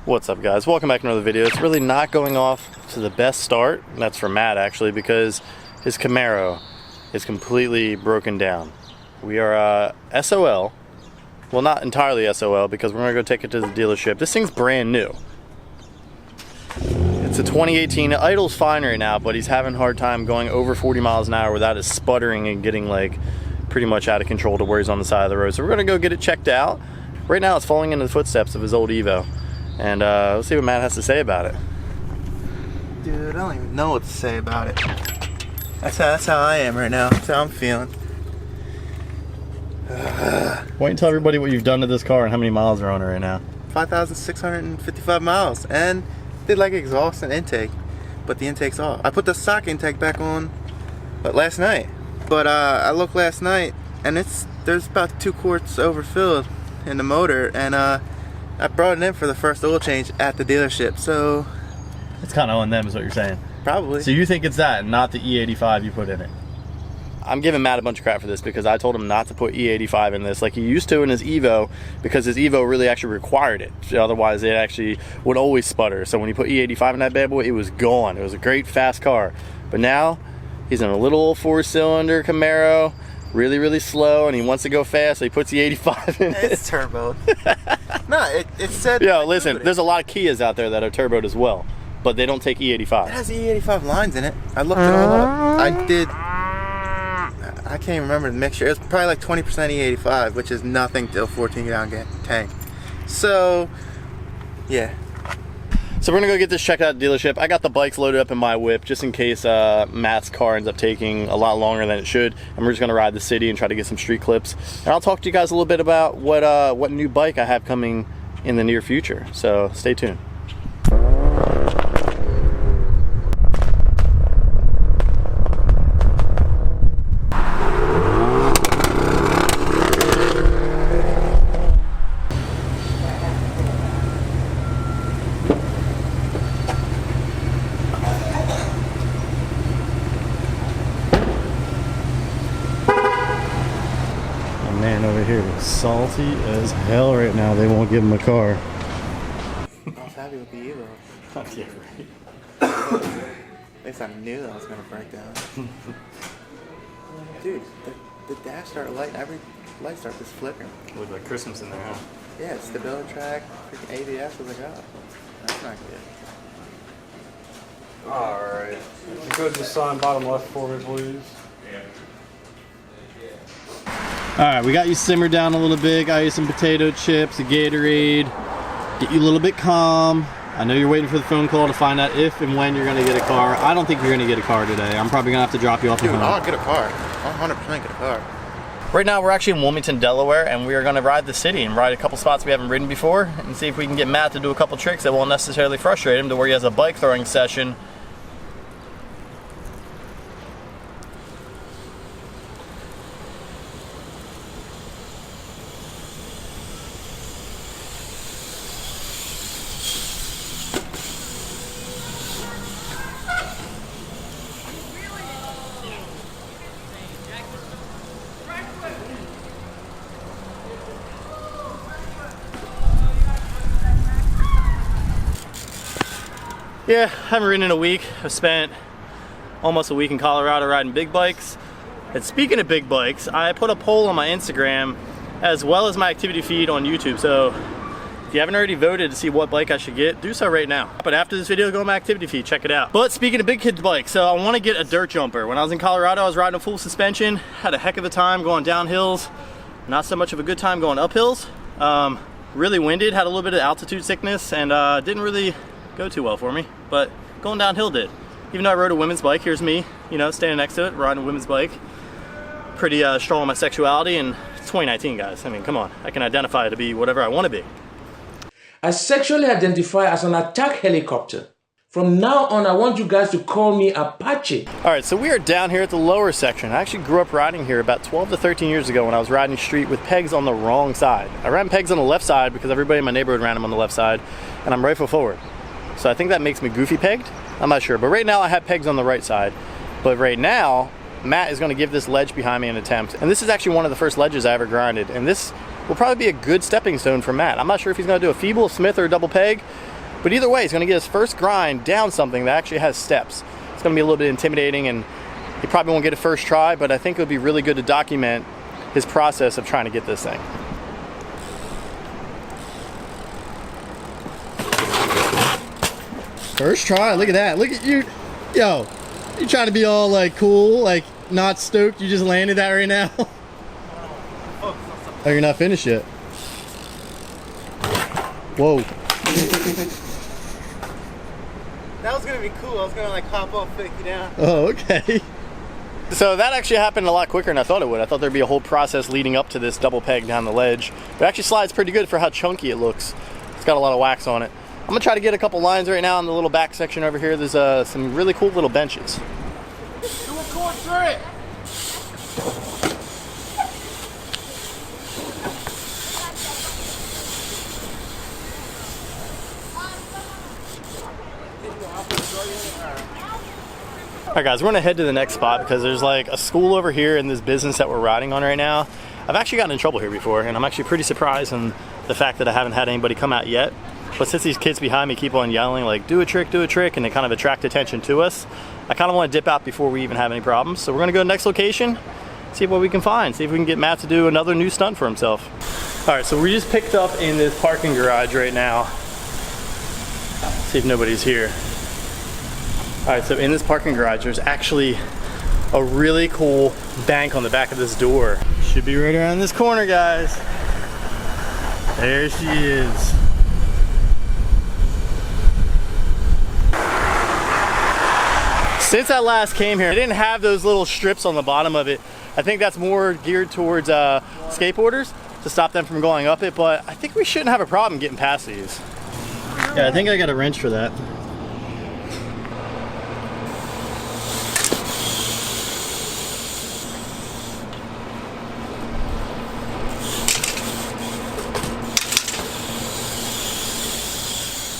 What's up, guys? Welcome back to another video. It's really not going off to the best start, and that's for Matt actually, because his Camaro is completely broken down. We are SOL, well, not entirely SOL, because we're gonna go take it to the dealership. This thing's brand new. It's a 2018. It idles fine right now, but he's having a hard time going over 40 miles an hour without it sputtering and getting like pretty much out of control to where he's on the side of the road. So we're gonna go get it checked out. Right now it's following into the footsteps of his old Evo. And let's see what Matt has to say about it. Dude, I don't even know what to say about it. That's how I am right now. That's how I'm feeling. Wait and tell everybody what you've done to this car and how many miles are on it right now. 5,655 miles. And did like exhaust and intake, but the intake's off. I put the stock intake back on last night. But I looked last night and there's about 2 quarts overfilled in the motor, and I brought it in for the first oil change at the dealership, so it's kind of on them is what you're saying. Probably. So you think it's that, not the E85 you put in it? I'm giving Matt a bunch of crap for this because I told him not to put E85 in this like he used to in his Evo, because his Evo really actually required it. Otherwise it actually would always sputter. So when he put E85 in that bad boy, it was gone. It was a great fast car. But now he's in a little 4-cylinder Camaro, really slow, and he wants to go fast, so he puts the 85 in it. It's turboed. No, it said... Yo, listen, there's a lot of Kias out there that are turboed as well, but they don't take E85. It has E85 lines in it. I looked it all up. I can't even remember the mixture. It was probably like 20% E85, which is nothing to a 14-gallon tank. So, yeah. So we're gonna go get this checked out at the dealership. I got the bikes loaded up in my whip just in case Matt's car ends up taking a lot longer than it should. And we're just gonna ride the city and try to get some street clips. And I'll talk to you guys a little bit about what new bike I have coming in the near future. So stay tuned. Man over here is salty as hell right now. They won't give him a car. I was happy with the Evo. Yeah, right. At least I knew that was going to break down. Dude, the dash started lighting. Every light started just flickering. Looked like Christmas in there, huh? Yeah, stability track, freaking ABS. was like, oh, that's not good. Alright. If you could just sign bottom left for me, please. Alright, we got you simmered down a little bit, got you some potato chips, a Gatorade, get you a little bit calm. I know you're waiting for the phone call to find out if and when you're going to get a car. I don't think you're going to get a car today. I'm probably going to have to drop you off at home. I'll get a car. I'll 100% get a car. Right now we're actually in Wilmington, Delaware, and we are going to ride the city and ride a couple spots we haven't ridden before and see if we can get Matt to do a couple tricks that won't necessarily frustrate him to where he has a bike throwing session. Yeah, I haven't ridden in a week. I've spent almost a week in Colorado riding big bikes. And speaking of big bikes, I put a poll on my Instagram as well as my activity feed on YouTube. So if you haven't already voted to see what bike I should get, do so right now. But after this video, go on my activity feed, check it out. But speaking of big kids bikes, so I want to get a dirt jumper. When I was in Colorado, I was riding a full suspension, had a heck of a time going down hills. Not so much of a good time going up hills. Really winded, had a little bit of altitude sickness, and didn't really go too well for me, but going downhill did. Even though I rode a women's bike, here's me, you know, standing next to it, riding a women's bike. Pretty strong on my sexuality, and it's 2019, guys. I mean, come on, I can identify to be whatever I want to be. I sexually identify as an attack helicopter. From now on, I want you guys to call me Apache. All right, so we are down here at the lower section. I actually grew up riding here about 12 to 13 years ago when I was riding street with pegs on the wrong side. I ran pegs on the left side because everybody in my neighborhood ran them on the left side, and I'm rifle forward. So I think that makes me goofy pegged. I'm not sure, but right now I have pegs on the right side. But right now, Matt is gonna give this ledge behind me an attempt. And this is actually one of the first ledges I ever grinded. And this will probably be a good stepping stone for Matt. I'm not sure if he's gonna do a feeble, Smith, or a double peg, But either way, he's gonna get his first grind down something that actually has steps. It's gonna be a little bit intimidating, and he probably won't get a first try, but I think it would be really good to document his process of trying to get this thing. First try, look at that. Look at you. Yo, you trying to be all like cool, like not stoked you just landed that right now? Oh, you're not finished yet. Whoa. That was gonna be cool. I was gonna like hop off, fake you down. Oh, okay. So that actually happened a lot quicker than I thought it would. I thought there'd be a whole process leading up to this double peg down the ledge. But it actually slides pretty good for how chunky it looks. It's got a lot of wax on it. I'm gonna try to get a couple lines right now in the little back section over here. There's some really cool little benches. Going through it. Alright guys, we're gonna head to the next spot because there's like a school over here in this business that we're riding on right now. I've actually gotten in trouble here before, and I'm actually pretty surprised in the fact that I haven't had anybody come out yet. But since these kids behind me keep on yelling like, do a trick, and they kind of attract attention to us, I kind of want to dip out before we even have any problems. So we're gonna go to the next location, see what we can find, see if we can get Matt to do another new stunt for himself. Alright, so we just picked up in this parking garage right now. See if nobody's here. Alright, so in this parking garage, there's actually a really cool bank on the back of this door. Should be right around this corner, guys. There she is. Since I last came here, I didn't have those little strips on the bottom of it. I think that's more geared towards skateboarders to stop them from going up it, but I think we shouldn't have a problem getting past these. Yeah, I think I got a wrench for that.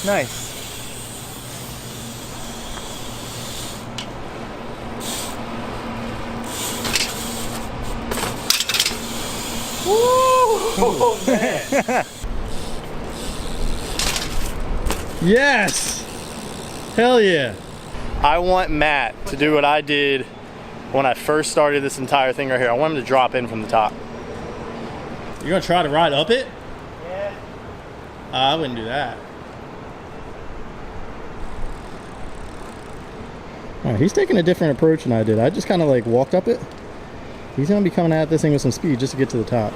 Nice. Woo! Oh, man. Yes! Hell yeah. I want Matt to do what I did when I first started this entire thing right here. I want him to drop in from the top. You're gonna try to ride up it? Yeah. I wouldn't do that. Alright, he's taking a different approach than I did. I just kind of like walked up it. He's gonna be coming at this thing with some speed just to get to the top.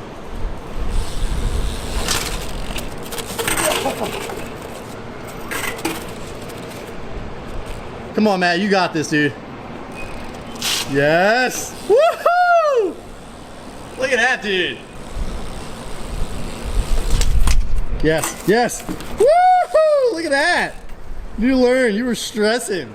Come on, Matt, you got this, dude. Yes! Woohoo! Look at that, dude. Yes, yes. Woohoo! Look at that. You learned, you were stressing.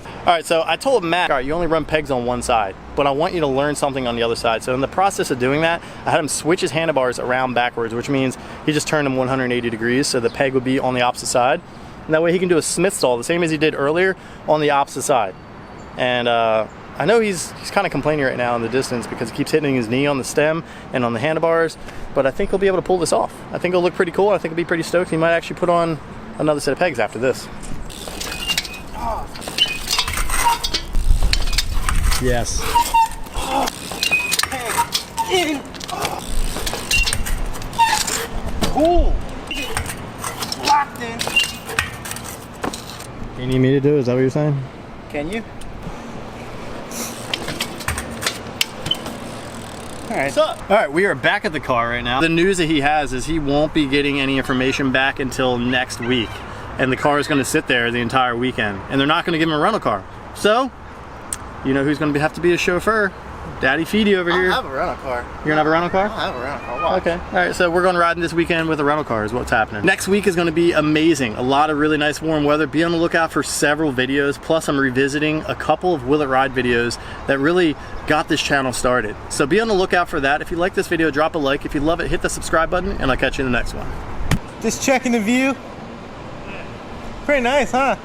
All right, so I told Matt, all right, you only run pegs on one side, but I want you to learn something on the other side. So in the process of doing that, I had him switch his handlebars around backwards, which means he just turned them 180 degrees, so the peg would be on the opposite side. And that way he can do a Smith stall, the same as he did earlier, on the opposite side. And I know he's kind of complaining right now in the distance because he keeps hitting his knee on the stem and on the handlebars, but I think he'll be able to pull this off. I think it'll look pretty cool. I think he'll be pretty stoked. He might actually put on another set of pegs after this. Yes. In. Cool. Locked in. You need me to do it? Is that what you're saying? Can you? Alright. What's up? All right, we are back at the car right now. The news that he has is he won't be getting any information back until next week. And the car is going to sit there the entire weekend. And they're not going to give him a rental car. So, you know who's going to have to be a chauffeur? Daddy Fede over here. I have a rental car. You're going to have a rental car? I have a rental car. Watch. Okay. All right, so we're going riding this weekend with a rental car is what's happening. Next week is going to be amazing. A lot of really nice warm weather. Be on the lookout for several videos. Plus, I'm revisiting a couple of Will It Ride videos that really got this channel started. So be on the lookout for that. If you like this video, drop a like. If you love it, hit the subscribe button, and I'll catch you in the next one. Just checking the view. Pretty nice, huh?